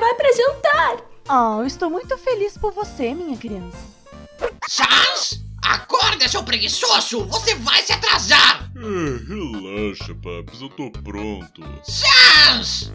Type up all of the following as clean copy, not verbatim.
chamar para jantar. Oh, eu estou muito feliz por você, minha criança. Sans! Acorda, seu preguiçoso! Você vai se atrasar! Relaxa, Papis, eu tô pronto. Sans!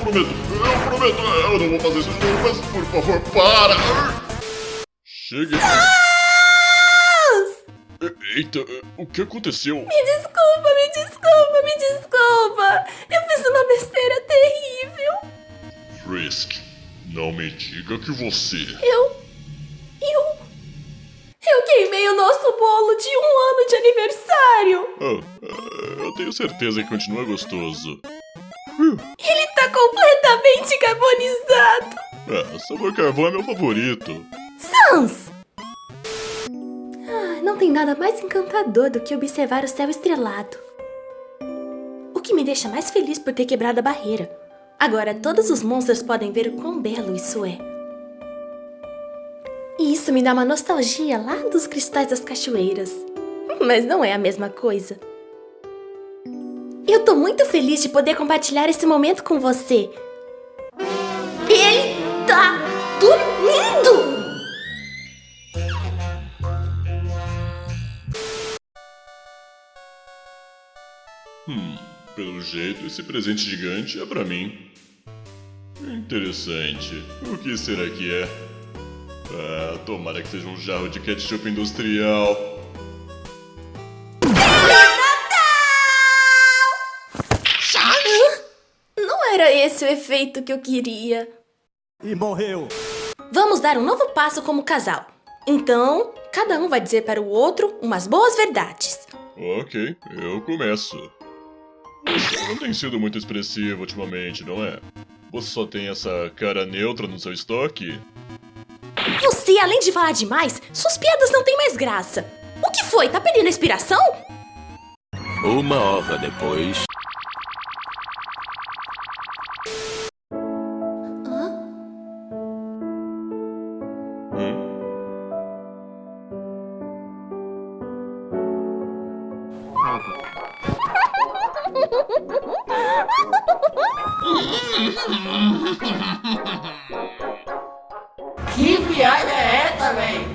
Eu prometo, eu não vou fazer isso de novo, mas por favor, para! Chega! Eita, o que aconteceu? Me desculpa. Eu fiz uma besteira terrível. Frisk, não me diga que você... Eu queimei o nosso bolo de 1 ano de aniversário. Eu tenho certeza que continua gostoso. Ele tá completamente carbonizado. Sabor carvão é meu favorito. Sans! Não tem nada mais encantador do que observar o céu estrelado. O que me deixa mais feliz por ter quebrado a barreira. Agora todos os monstros podem ver o quão belo isso é. E isso me dá uma nostalgia lá dos cristais das cachoeiras. Mas não é a mesma coisa. Eu tô muito feliz de poder compartilhar esse momento com você. Ele tá dormindo! Pelo jeito, esse presente gigante é pra mim. Interessante. O que será que é? Tomara que seja um jarro de ketchup industrial. Não era esse o efeito que eu queria. E morreu. Vamos dar um novo passo como casal. Então, cada um vai dizer para o outro umas boas verdades. Ok, eu começo. Você não tem sido muito expressivo ultimamente, não é? Você só tem essa cara neutra no seu estoque? Você, além de falar demais, suas piadas não têm mais graça. O que foi? Tá perdendo a inspiração? 1 hora depois. Que piada é essa, véi?